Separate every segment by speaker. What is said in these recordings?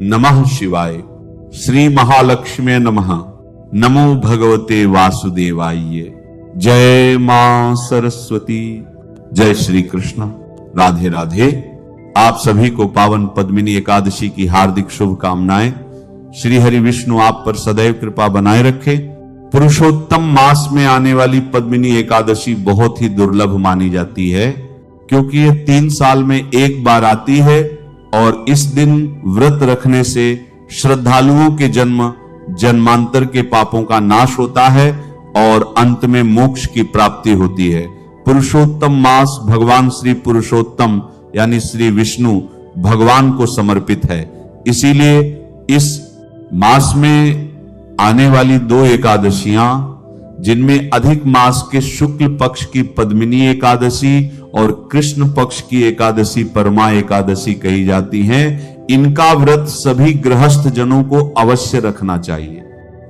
Speaker 1: नमः शिवाय। श्री महालक्ष्मी नमः। नमो भगवते वासुदेवाय। जय मां सरस्वती। जय श्री कृष्ण। राधे राधे। आप सभी को पावन पद्मिनी एकादशी की हार्दिक शुभकामनाएं। श्री हरि विष्णु आप पर सदैव कृपा बनाए रखे। पुरुषोत्तम मास में आने वाली पद्मिनी एकादशी बहुत ही दुर्लभ मानी जाती है, क्योंकि ये 3 साल में एक बार आती है और इस दिन व्रत रखने से श्रद्धालुओं के जन्मांतर के पापों का नाश होता है और अंत में मोक्ष की प्राप्ति होती है। पुरुषोत्तम मास भगवान श्री पुरुषोत्तम यानी श्री विष्णु भगवान को समर्पित है। इसीलिए इस मास में आने वाली 2 एकादशियां, जिनमें अधिक मास के शुक्ल पक्ष की पद्मिनी एकादशी और कृष्ण पक्ष की एकादशी परमा एकादशी कही जाती हैं, इनका व्रत सभी गृहस्थ जनों को अवश्य रखना चाहिए।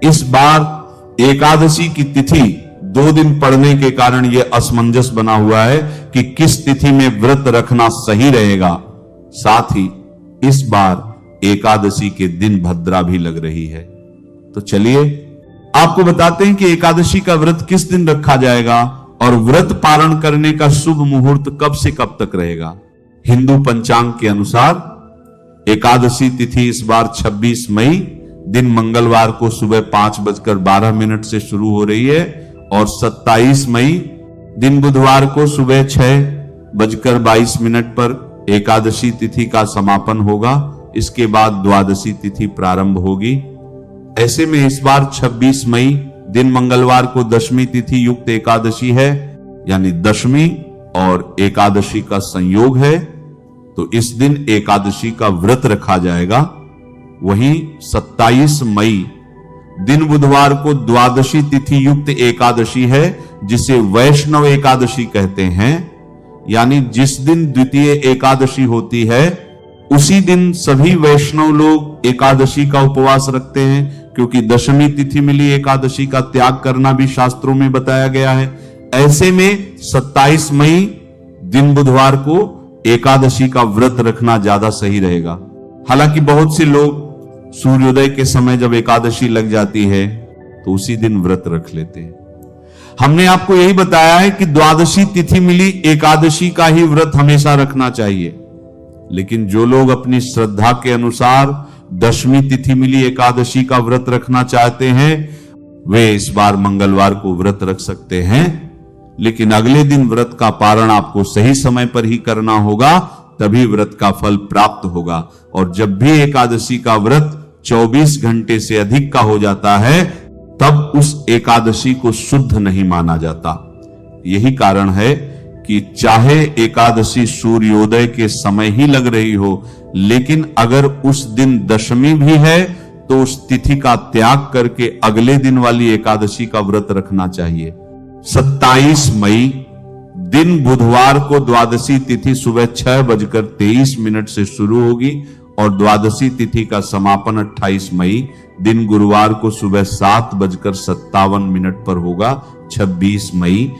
Speaker 1: इस बार एकादशी की तिथि 2 दिन पड़ने के कारण यह असमंजस बना हुआ है कि किस तिथि में व्रत रखना सही रहेगा। साथ ही इस बार एकादशी के दिन भद्रा भी लग रही है। तो चलिए आपको बताते हैं कि एकादशी का व्रत किस दिन रखा जाएगा और व्रत पारण करने का शुभ मुहूर्त कब से कब तक रहेगा। हिंदू पंचांग के अनुसार एकादशी तिथि इस बार 26 मई दिन मंगलवार को सुबह 5:12 से शुरू हो रही है और 27 मई दिन बुधवार को सुबह 6:22 पर एकादशी तिथि का समापन होगा। इसके बाद द्वादशी तिथि प्रारंभ होगी। ऐसे में इस बार 26 मई दिन मंगलवार को दशमी तिथि युक्त एकादशी है, यानी दशमी और एकादशी का संयोग है, तो इस दिन एकादशी का व्रत रखा जाएगा। वहीं 27 मई दिन बुधवार को द्वादशी तिथि युक्त एकादशी है, जिसे वैष्णव एकादशी कहते हैं, यानी जिस दिन द्वितीय एकादशी होती है उसी दिन सभी वैष्णव लोग एकादशी का उपवास रखते हैं, क्योंकि दशमी तिथि मिली एकादशी का त्याग करना भी शास्त्रों में बताया गया है। ऐसे में 27 मई दिन बुधवार को एकादशी का व्रत रखना ज्यादा सही रहेगा। हालांकि बहुत से लोग सूर्योदय के समय जब एकादशी लग जाती है तो उसी दिन व्रत रख लेते हैं। हमने आपको यही बताया है कि द्वादशी तिथि मिली एकादशी का ही व्रत हमेशा रखना चाहिए, लेकिन जो लोग अपनी श्रद्धा के अनुसार दशमी तिथि मिली एकादशी का व्रत रखना चाहते हैं, वे इस बार मंगलवार को व्रत रख सकते हैं, लेकिन अगले दिन व्रत का पारण आपको सही समय पर ही करना होगा, तभी व्रत का फल प्राप्त होगा। और जब भी एकादशी का व्रत 24 घंटे से अधिक का हो जाता है, तब उस एकादशी को शुद्ध नहीं माना जाता। यही कारण है कि चाहे एकादशी सूर्योदय के समय ही लग रही हो, लेकिन अगर उस दिन दशमी भी है तो उस तिथि का त्याग करके अगले दिन वाली एकादशी का व्रत रखना चाहिए। 27 मई दिन बुधवार को द्वादशी तिथि सुबह 6:23 से शुरू होगी और द्वादशी तिथि का समापन 28 मई दिन गुरुवार को सुबह 7:57 पर होगा। 26 मई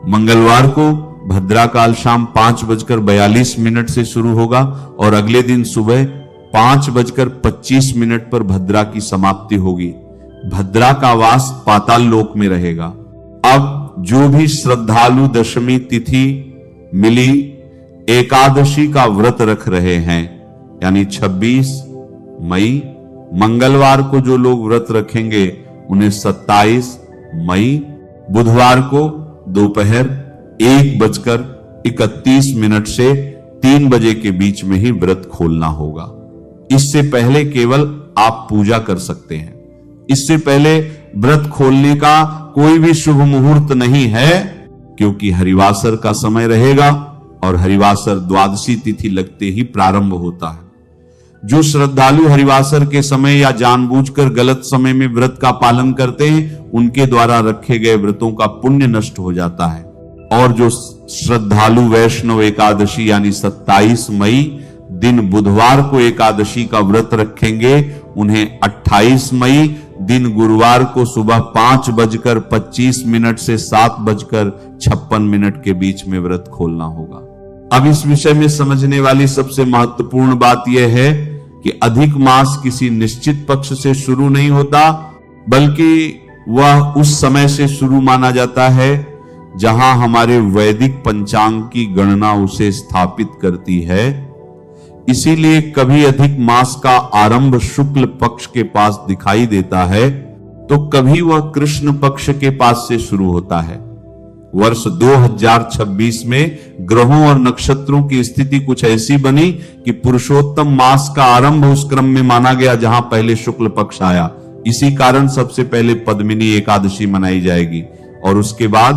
Speaker 1: मंगलवार को भद्राकाल शाम 5:42 से शुरू होगा और अगले दिन सुबह 5:25 पर भद्रा की समाप्ति होगी। भद्रा का वास पाताल लोक में रहेगा। अब जो भी श्रद्धालु दशमी तिथि मिली एकादशी का व्रत रख रहे हैं, यानी 26 मई मंगलवार को जो लोग व्रत रखेंगे, उन्हें 27 मई बुधवार को दोपहर 1:31 से 3 बजे के बीच में ही व्रत खोलना होगा। इससे पहले केवल आप पूजा कर सकते हैं। इससे पहले व्रत खोलने का कोई भी शुभ मुहूर्त नहीं है, क्योंकि हरिवासर का समय रहेगा और हरिवासर द्वादशी तिथि लगते ही प्रारंभ होता है। जो श्रद्धालु हरिवासर के समय या जानबूझकर गलत समय में व्रत का पालन करते हैं, उनके द्वारा रखे गए व्रतों का पुण्य नष्ट हो जाता है। और जो श्रद्धालु वैष्णव एकादशी यानी 27 मई दिन बुधवार को एकादशी का व्रत रखेंगे, उन्हें 28 मई दिन गुरुवार को सुबह 5:25 से 7:56 के बीच में व्रत खोलना होगा। अब इस विषय में समझने वाली सबसे महत्वपूर्ण बात यह है कि अधिक मास किसी निश्चित पक्ष से शुरू नहीं होता, बल्कि वह उस समय से शुरू माना जाता है जहां हमारे वैदिक पंचांग की गणना उसे स्थापित करती है। इसीलिए कभी अधिक मास का आरंभ शुक्ल पक्ष के पास दिखाई देता है तो कभी वह कृष्ण पक्ष के पास से शुरू होता है। वर्ष 2026 में ग्रहों और नक्षत्रों की स्थिति कुछ ऐसी बनी कि पुरुषोत्तम मास का आरंभ उस क्रम में माना गया जहां पहले शुक्ल पक्ष आया। इसी कारण सबसे पहले पद्मिनी एकादशी मनाई जाएगी और उसके बाद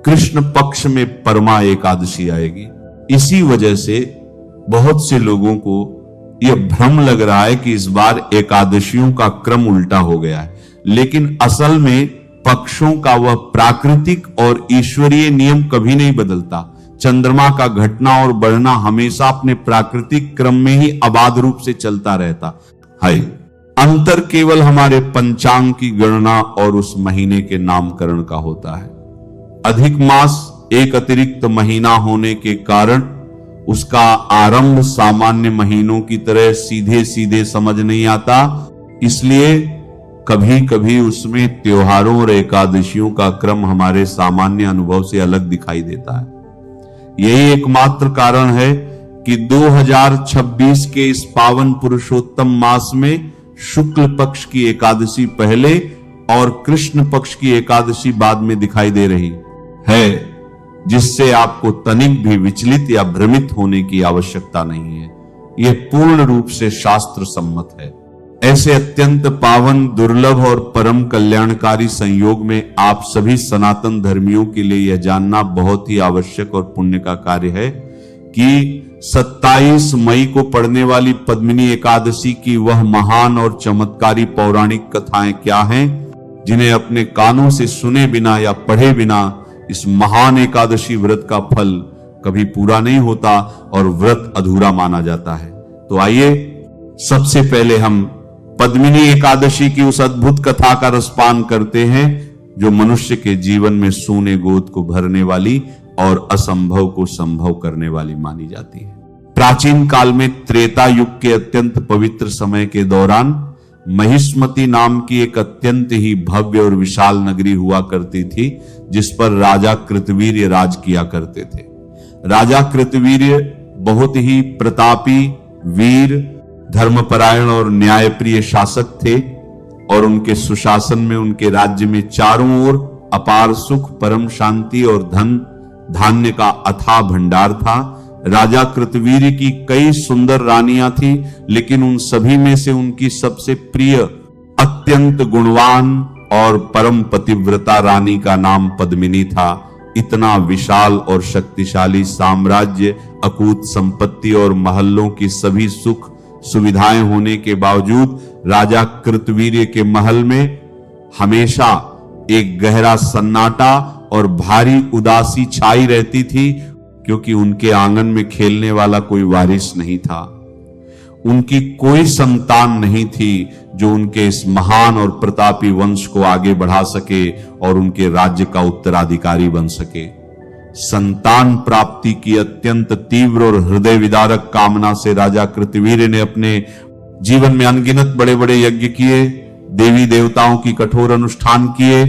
Speaker 1: कृष्ण पक्ष में परमा एकादशी आएगी। इसी वजह से बहुत से लोगों को यह भ्रम लग रहा है कि इस बार एकादशियों का क्रम उल्टा हो गया है, लेकिन असल में पक्षों का वह प्राकृतिक और ईश्वरीय नियम कभी नहीं बदलता। चंद्रमा का घटना और बढ़ना हमेशा अपने प्राकृतिक क्रम में ही अबाध रूप से चलता रहता है। अंतर केवल हमारे पंचांग की गणना और उस महीने के नामकरण का होता है। अधिक मास एक अतिरिक्त महीना होने के कारण उसका आरंभ सामान्य महीनों की तरह सीधे सीधे समझ नहीं आता, इसलिए कभी कभी उसमें त्योहारों और एकादशियों का क्रम हमारे सामान्य अनुभव से अलग दिखाई देता है। यही एकमात्र कारण है कि 2026 के इस पावन पुरुषोत्तम मास में शुक्ल पक्ष की एकादशी पहले और कृष्ण पक्ष की एकादशी बाद में दिखाई दे रही है, जिससे आपको तनिक भी विचलित या भ्रमित होने की आवश्यकता नहीं है। यह पूर्ण रूप से शास्त्र सम्मत है। ऐसे अत्यंत पावन, दुर्लभ और परम कल्याणकारी संयोग में आप सभी सनातन धर्मियों के लिए यह जानना बहुत ही आवश्यक और पुण्य का कार्य है कि 27 मई को पड़ने वाली पद्मिनी एकादशी की वह महान और चमत्कारी पौराणिक कथाएं क्या हैं, जिन्हें अपने कानों से सुने बिना या पढ़े बिना इस महान एकादशी व्रत का फल कभी पूरा नहीं होता और व्रत अधूरा माना जाता है। तो आइए सबसे पहले हम पद्मिनी एकादशी की उस अद्भुत कथा का रसपान करते हैं जो मनुष्य के जीवन में सोने गोद को भरने वाली और असंभव को संभव करने वाली मानी जाती है। प्राचीन काल में त्रेता युग के अत्यंत पवित्र समय के दौरान महिष्मती नाम की एक अत्यंत ही भव्य और विशाल नगरी हुआ करती थी, जिस पर राजा कृतवीर्य राज किया करते थे। राजा कृतवीर्य बहुत ही प्रतापी, वीर, धर्मपरायण और न्यायप्रिय शासक थे और उनके सुशासन में उनके राज्य में चारों ओर अपार सुख, परम शांति और धन धान्य का अथाह भंडार था। राजा कृतवीर्य की कई सुंदर रानियां थी, लेकिन उन सभी में से उनकी सबसे प्रिय, अत्यंत गुणवान और परम पतिव्रता रानी का नाम पद्मिनी था। इतना विशाल और शक्तिशाली साम्राज्य, अकूत संपत्ति और महलों की सभी सुख सुविधाएं होने के बावजूद राजा कृतवीर्य के महल में हमेशा एक गहरा सन्नाटा और भारी उदासी छाई रहती थी, क्योंकि उनके आंगन में खेलने वाला कोई वारिस नहीं था। उनकी कोई संतान नहीं थी जो उनके इस महान और प्रतापी वंश को आगे बढ़ा सके और उनके राज्य का उत्तराधिकारी बन सके। संतान प्राप्ति की अत्यंत तीव्र और हृदय विदारक कामना से राजा कृतवीर्य ने अपने जीवन में अनगिनत बड़े बड़े यज्ञ किए, देवी देवताओं की कठोर अनुष्ठान किए,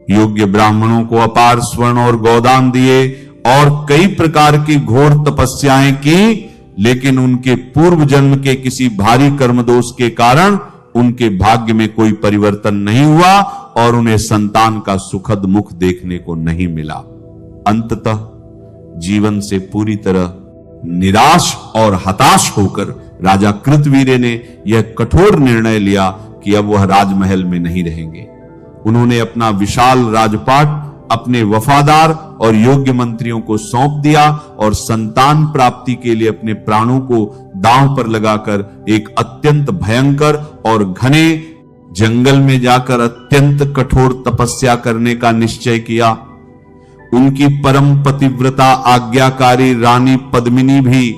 Speaker 1: योग्य ब्राह्मणों को अपार स्वर्ण और गोदान दिए और कई प्रकार की घोर तपस्याएं की, लेकिन उनके पूर्व जन्म के किसी भारी कर्मदोष के कारण उनके भाग्य में कोई परिवर्तन नहीं हुआ और उन्हें संतान का सुखद मुख देखने को नहीं मिला। अंततः जीवन से पूरी तरह निराश और हताश होकर राजा कृतवीर्य ने यह कठोर निर्णय लिया कि अब वह राजमहल में नहीं रहेंगे। उन्होंने अपना विशाल राजपाट अपने वफादार और योग्य मंत्रियों को सौंप दिया और संतान प्राप्ति के लिए अपने प्राणों को दांव पर लगाकर एक अत्यंत भयंकर और घने जंगल में जाकर अत्यंत कठोर तपस्या करने का निश्चय किया। उनकी परम पतिव्रता आज्ञाकारी रानी पद्मिनी भी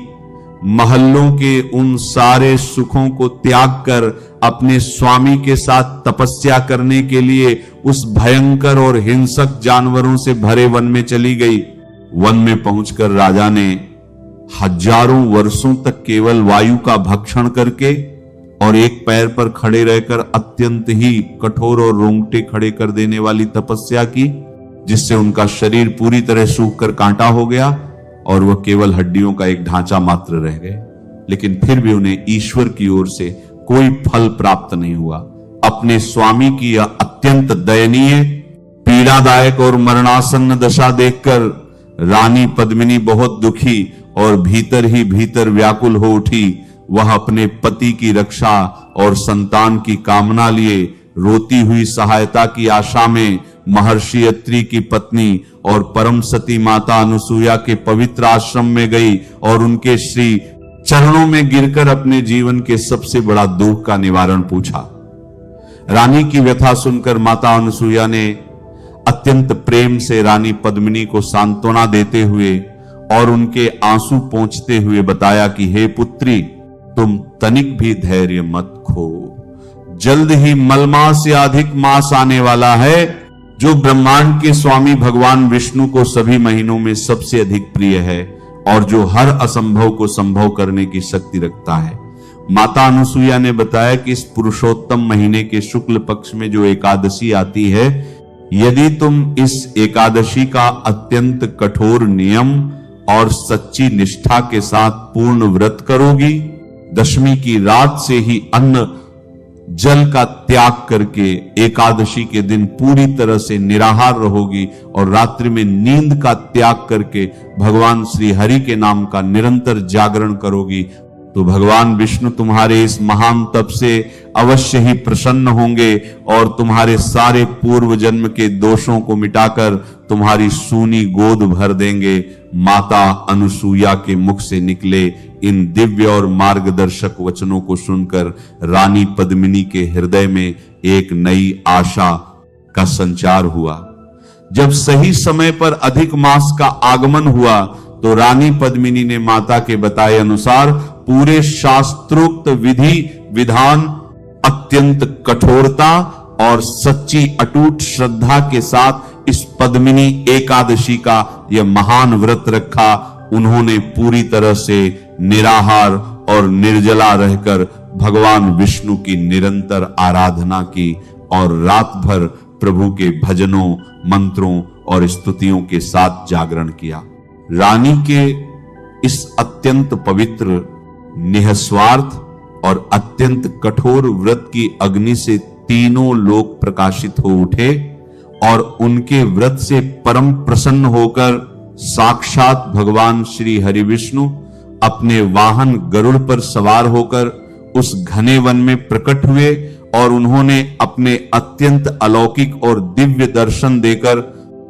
Speaker 1: महलों के उन सारे सुखों को त्याग कर अपने स्वामी के साथ तपस्या करने के लिए उस भयंकर और हिंसक जानवरों से भरे वन में चली गई। वन में पहुंचकर राजा ने हजारों वर्षों तक केवल वायु का भक्षण करके और एक पैर पर खड़े रहकर अत्यंत ही कठोर और रोंगटे खड़े कर देने वाली तपस्या की, जिससे उनका शरीर पूरी तरह सूख कर कांटा हो गया और वह केवल हड्डियों का एक ढांचा मात्र रह गए। लेकिन फिर भी उन्हें ईश्वर की ओर से कोई फल प्राप्त नहीं हुआ। अपने स्वामी की यह अत्यंत दयनीय, पीड़ादायक और मरणासन्न दशा देखकर रानी पद्मिनी बहुत दुखी और भीतर ही भीतर व्याकुल हो उठी। वह अपने पति की रक्षा और संतान की कामना लिए रोती हुई सहायता की आशा में महर्षि अत्रि की पत्नी और परम सती माता अनुसुईया के पवित्र आश्रम में गई और उनके श्री चरणों में गिरकर अपने जीवन के सबसे बड़ा दुख का निवारण पूछा। रानी की व्यथा सुनकर माता अनुसुईया ने अत्यंत प्रेम से रानी पद्मिनी को सांत्वना देते हुए और उनके आंसू पोंछते हुए बताया कि हे पुत्री, तुम तनिक भी धैर्य मत खो। जल्द ही मलमास से अधिक मास आने वाला है, जो ब्रह्मांड के स्वामी भगवान विष्णु को सभी महीनों में सबसे अधिक प्रिय है और जो हर असंभव को संभव करने की शक्ति रखता है। माता अनुसुईया ने बताया कि इस पुरुषोत्तम महीने के शुक्ल पक्ष में जो एकादशी आती है, यदि तुम इस एकादशी का अत्यंत कठोर नियम और सच्ची निष्ठा के साथ पूर्ण व्रत करोगी, दशमी की रात से ही अन्न जल का त्याग करके एकादशी के दिन पूरी तरह से निराहार रहोगी और रात्रि में नींद का त्याग करके भगवान श्री हरि के नाम का निरंतर जागरण करोगी, तो भगवान विष्णु तुम्हारे इस महान तप से अवश्य ही प्रसन्न होंगे और तुम्हारे सारे पूर्व जन्म के दोषों को मिटाकर तुम्हारी सूनी गोद भर देंगे। माता अनुसुईया के मुख से निकले इन दिव्य और मार्गदर्शक वचनों को सुनकर रानी पद्मिनी के हृदय में एक नई आशा का संचार हुआ। जब सही समय पर अधिक मास का आगमन हुआ तो रानी पद्मिनी ने माता के बताए अनुसार पूरे शास्त्रोक्त विधि विधान, अत्यंत कठोरता और सच्ची अटूट श्रद्धा के साथ इस पद्मिनी एकादशी का यह महान व्रत रखा। उन्होंने पूरी तरह से निराहार और निर्जला रहकर भगवान विष्णु की निरंतर आराधना की और रात भर प्रभु के भजनों, मंत्रों और स्तुतियों के साथ जागरण किया। रानी के इस अत्यंत पवित्र, निःस्वार्थ और अत्यंत कठोर व्रत की अग्नि से तीनों लोक प्रकाशित हो उठे और उनके व्रत से परम प्रसन्न होकर साक्षात भगवान श्री हरि विष्णु अपने वाहन गरुड़ पर सवार होकर उस घने वन में प्रकट हुए और उन्होंने अपने अत्यंत अलौकिक और दिव्य दर्शन देकर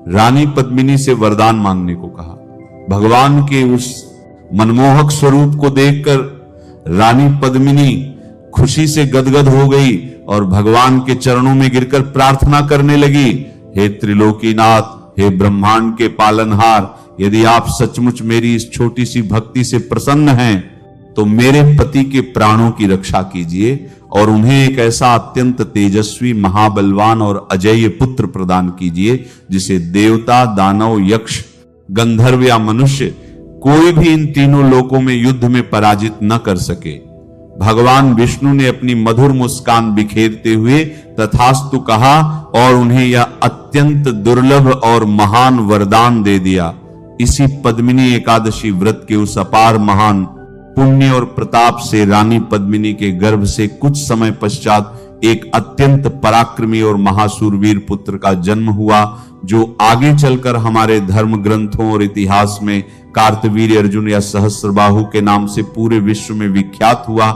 Speaker 1: रानी पद्मिनी से वरदान मांगने को कहा। भगवान के उस मनमोहक स्वरूप को देखकर रानी पद्मिनी खुशी से गदगद हो गई और भगवान के चरणों में गिरकर प्रार्थना करने लगी, हे त्रिलोकीनाथ, हे ब्रह्मांड के पालनहार, यदि आप सचमुच मेरी इस छोटी सी भक्ति से प्रसन्न हैं तो मेरे पति के प्राणों की रक्षा कीजिए और उन्हें एक ऐसा अत्यंत तेजस्वी, महाबलवान और अजेय पुत्र प्रदान कीजिए जिसे देवता, दानव, यक्ष, गंधर्व या मनुष्य कोई भी इन तीनों लोकों में युद्ध में पराजित न कर सके। भगवान विष्णु ने अपनी मधुर मुस्कान बिखेरते हुए तथास्तु कहा और उन्हें यह अत्यंत दुर्लभ और महान वरदान दे दिया। इसी पद्मिनी एकादशी व्रत के उस अपार महान पुण्य और प्रताप से रानी पद्मिनी के गर्भ से कुछ समय पश्चात एक अत्यंत पराक्रमी और महाशूरवीर पुत्र का जन्म हुआ, जो आगे चलकर हमारे धर्म ग्रंथों और इतिहास में कार्तवीर्य अर्जुन या सहस्त्रबाहु के नाम से पूरे विश्व में विख्यात हुआ,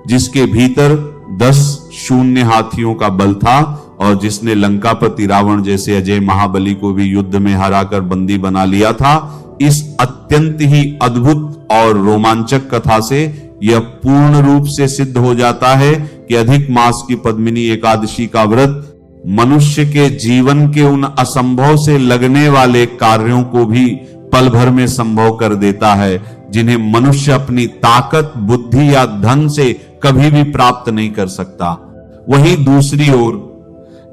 Speaker 1: जिसके भीतर 10 शून्य हाथियों का बल था और जिसने लंकापति रावण जैसे अजय महाबली को भी युद्ध में हराकर बंदी बना लिया था। इस अत्यंत ही अद्भुत और रोमांचक कथा से यह पूर्ण रूप से सिद्ध हो जाता है कि अधिक मास की पद्मिनी एकादशी का व्रत मनुष्य के जीवन के उन असंभव से लगने वाले कार्यों को भी पल भर में संभव कर देता है, जिन्हें मनुष्य अपनी ताकत, बुद्धि या धन से कभी भी प्राप्त नहीं कर सकता। वहीं दूसरी ओर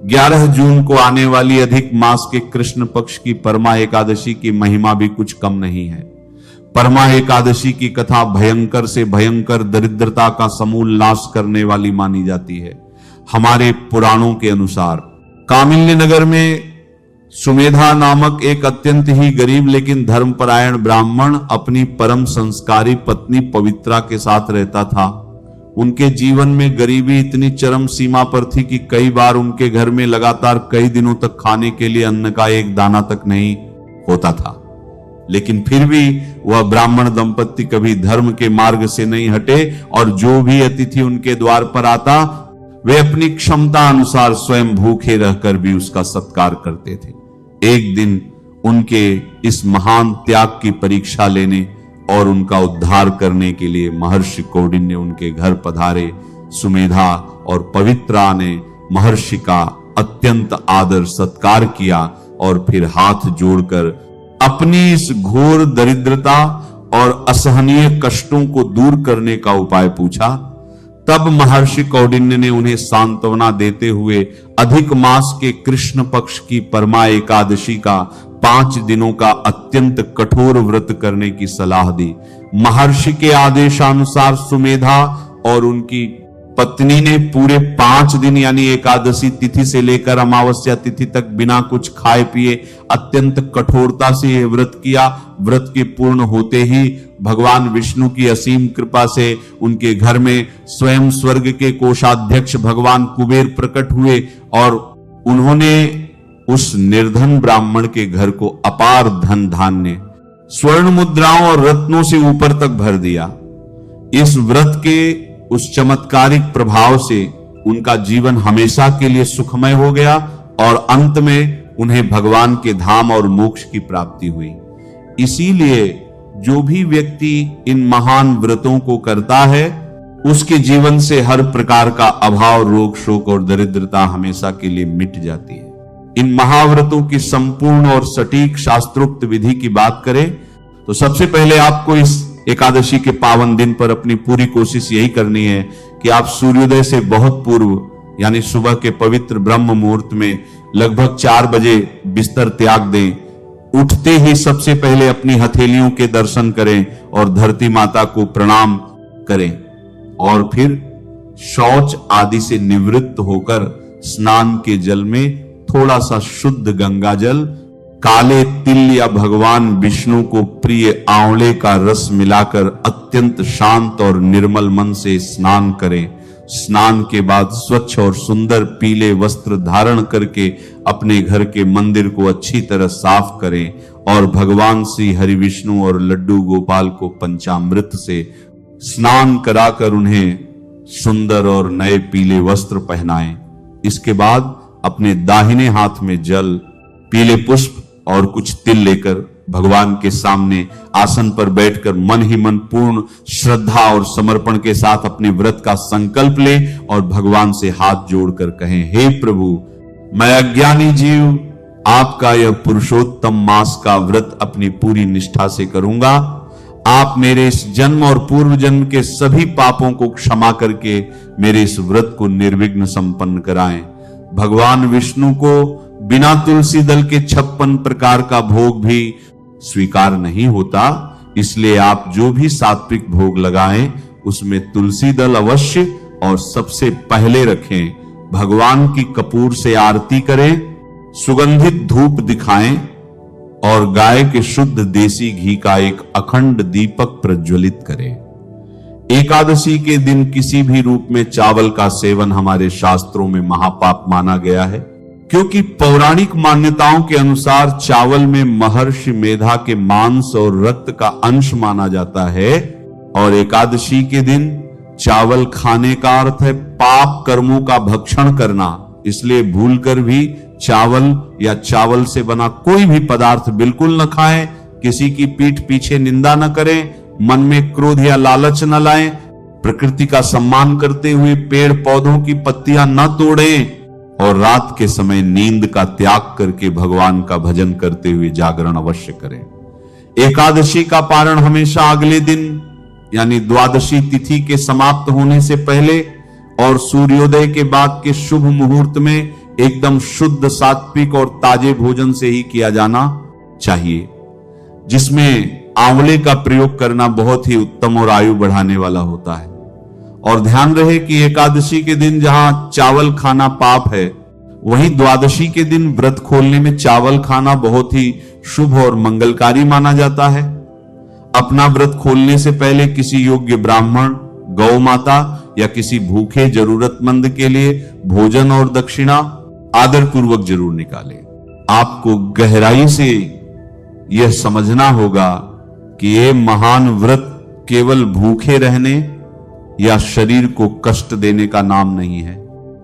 Speaker 1: 11 जून को आने वाली अधिक मास के कृष्ण पक्ष की परमा एकादशी की महिमा भी कुछ कम नहीं है। परमा एकादशी की कथा भयंकर से भयंकर दरिद्रता का समूल नाश करने वाली मानी जाती है। हमारे पुराणों के अनुसार कामिल्य नगर में सुमेधा नामक एक अत्यंत ही गरीब लेकिन धर्मपरायण ब्राह्मण अपनी परम संस्कारी पत्नी पवित्रा के साथ रहता था। उनके जीवन में गरीबी इतनी चरम सीमा पर थी कि कई बार उनके घर में लगातार कई दिनों तक खाने के लिए अन्न का एक दाना तक नहीं होता था। लेकिन फिर भी वह ब्राह्मण दंपत्ति कभी धर्म के मार्ग से नहीं हटे और जो भी अतिथि उनके द्वार पर आता वे अपनी क्षमता अनुसार स्वयं भूखे रहकर भी उसका सत्कार करते थे। एक दिन उनके इस महान त्याग की परीक्षा लेने और उनका उद्धार करने के लिए महर्षि कौंडिन्य उनके घर पधारे। सुमेधा और पवित्रा ने महर्षि का अत्यंत आदर सत्कार किया और फिर हाथ जोड़कर अपनी इस घोर दरिद्रता और असहनीय कष्टों को दूर करने का उपाय पूछा। तब महर्षि कौंडिन्य ने उन्हें सांत्वना देते हुए अधिक मास के कृष्ण पक्ष की परमा एकादशी का 5 दिनों का अत्यंत कठोर व्रत करने की सलाह दी। महर्षि के आदेशानुसार सुमेधा और उनकी पत्नी ने पूरे 5 दिन यानी एकादशी तिथि से लेकर अमावस्या तिथि तक बिना कुछ खाए पिए अत्यंत कठोरता से यह व्रत किया। व्रत के पूर्ण होते ही भगवान विष्णु की असीम कृपा से उनके घर में स्वयं स्वर्ग के कोषाध्यक्ष भगवान कुबेर प्रकट हुए और उन्होंने उस निर्धन ब्राह्मण के घर को अपार धन धान्य, स्वर्ण मुद्राओं और रत्नों से ऊपर तक भर दिया। इस व्रत के उस चमत्कारिक प्रभाव से उनका जीवन हमेशा के लिए सुखमय हो गया और अंत में उन्हें भगवान के धाम और मोक्ष की प्राप्ति हुई। इसीलिए जो भी व्यक्ति इन महान व्रतों को करता है उसके जीवन से हर प्रकार का अभाव, रोग, शोक और दरिद्रता हमेशा के लिए मिट जाती है। इन महाव्रतों की संपूर्ण और सटीक शास्त्रोक्त विधि की बात करें तो सबसे पहले आपको इस एकादशी के पावन दिन पर अपनी पूरी कोशिश यही करनी है कि आप सूर्योदय से बहुत पूर्व यानी सुबह के पवित्र ब्रह्म मुहूर्त में लगभग 4 बजे बिस्तर त्याग दें। उठते ही सबसे पहले अपनी हथेलियों के दर्शन करें और धरती माता को प्रणाम करें और फिर शौच आदि से निवृत्त होकर स्नान के जल में थोड़ा सा शुद्ध गंगा जल, काले तिल या भगवान विष्णु को प्रिय आंवले का रस मिलाकर अत्यंत शांत और निर्मल मन से स्नान करें। स्नान के बाद स्वच्छ और सुंदर पीले वस्त्र धारण करके अपने घर के मंदिर को अच्छी तरह साफ करें और भगवान श्री हरि विष्णु और लड्डू गोपाल को पंचामृत से स्नान कराकर उन्हें सुंदर और नए पीले वस्त्र पहनाएं। इसके बाद अपने दाहिने हाथ में जल, पीले पुष्प और कुछ तिल लेकर भगवान के सामने आसन पर बैठकर मन ही मन पूर्ण श्रद्धा और समर्पण के साथ अपने व्रत का संकल्प ले और भगवान से हाथ जोड़कर कहें, हे प्रभु, मैं अज्ञानी जीव आपका यह पुरुषोत्तम मास का व्रत अपनी पूरी निष्ठा से करूंगा। आप मेरे इस जन्म और पूर्व जन्म के सभी पापों को क्षमा करके मेरे इस व्रत को निर्विघ्न संपन्न कराएं। भगवान विष्णु को बिना तुलसी दल के 56 प्रकार का भोग भी स्वीकार नहीं होता, इसलिए आप जो भी सात्विक भोग लगाएं उसमें तुलसी दल अवश्य और सबसे पहले रखें। भगवान की कपूर से आरती करें, सुगंधित धूप दिखाएं और गाय के शुद्ध देसी घी का एक अखंड दीपक प्रज्वलित करें। एकादशी के दिन किसी भी रूप में चावल का सेवन हमारे शास्त्रों में महापाप माना गया है, क्योंकि पौराणिक मान्यताओं के अनुसार चावल में महर्षि मेधा के मांस और रक्त का अंश माना जाता है और एकादशी के दिन चावल खाने का अर्थ है पाप कर्मों का भक्षण करना। इसलिए भूलकर भी चावल या चावल से बना कोई भी पदार्थ बिल्कुल न खाएं। किसी की पीठ पीछे निंदा न करें, मन में क्रोध या लालच न लाएं, प्रकृति का सम्मान करते हुए पेड़ पौधों की पत्तियां न तोड़ें और रात के समय नींद का त्याग करके भगवान का भजन करते हुए जागरण अवश्य करें। एकादशी का पारण हमेशा अगले दिन यानी द्वादशी तिथि के समाप्त होने से पहले और सूर्योदय के बाद के शुभ मुहूर्त में एकदम शुद्ध, सात्विक और ताजे भोजन से ही किया जाना चाहिए, जिसमें आंवले का प्रयोग करना बहुत ही उत्तम और आयु बढ़ाने वाला होता है। और ध्यान रहे कि एकादशी के दिन जहां चावल खाना पाप है, वहीं द्वादशी के दिन व्रत खोलने में चावल खाना बहुत ही शुभ और मंगलकारी माना जाता है। अपना व्रत खोलने से पहले किसी योग्य ब्राह्मण, गौ माता या किसी भूखे जरूरतमंद के लिए भोजन और दक्षिणा आदर पूर्वक जरूर निकालें। आपको गहराई से यह समझना होगा कि ये महान व्रत केवल भूखे रहने या शरीर को कष्ट देने का नाम नहीं है,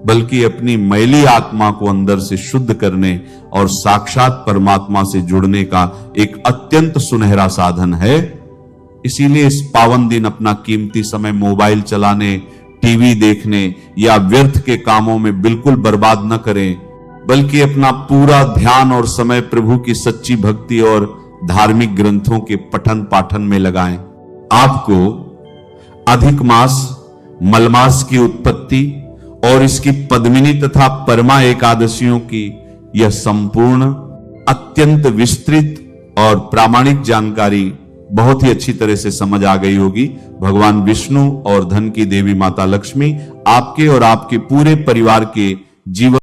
Speaker 1: बल्कि अपनी मैली आत्मा को अंदर से शुद्ध करने और साक्षात परमात्मा से जुड़ने का एक अत्यंत सुनहरा साधन है। इसीलिए इस पावन दिन अपना कीमती समय मोबाइल चलाने, टीवी देखने या व्यर्थ के कामों में बिल्कुल बर्बाद न करें, बल्कि अपना पूरा ध्यान और समय प्रभु की सच्ची भक्ति और धार्मिक ग्रंथों के पठन पाठन में लगाएं। आपको अधिक मास, मलमास की उत्पत्ति और इसकी पद्मिनी तथा परमा एकादशियों की यह संपूर्ण, अत्यंत विस्तृत और प्रामाणिक जानकारी बहुत ही अच्छी तरह से समझ आ गई होगी। भगवान विष्णु और धन की देवी माता लक्ष्मी आपके और आपके पूरे परिवार के जीवन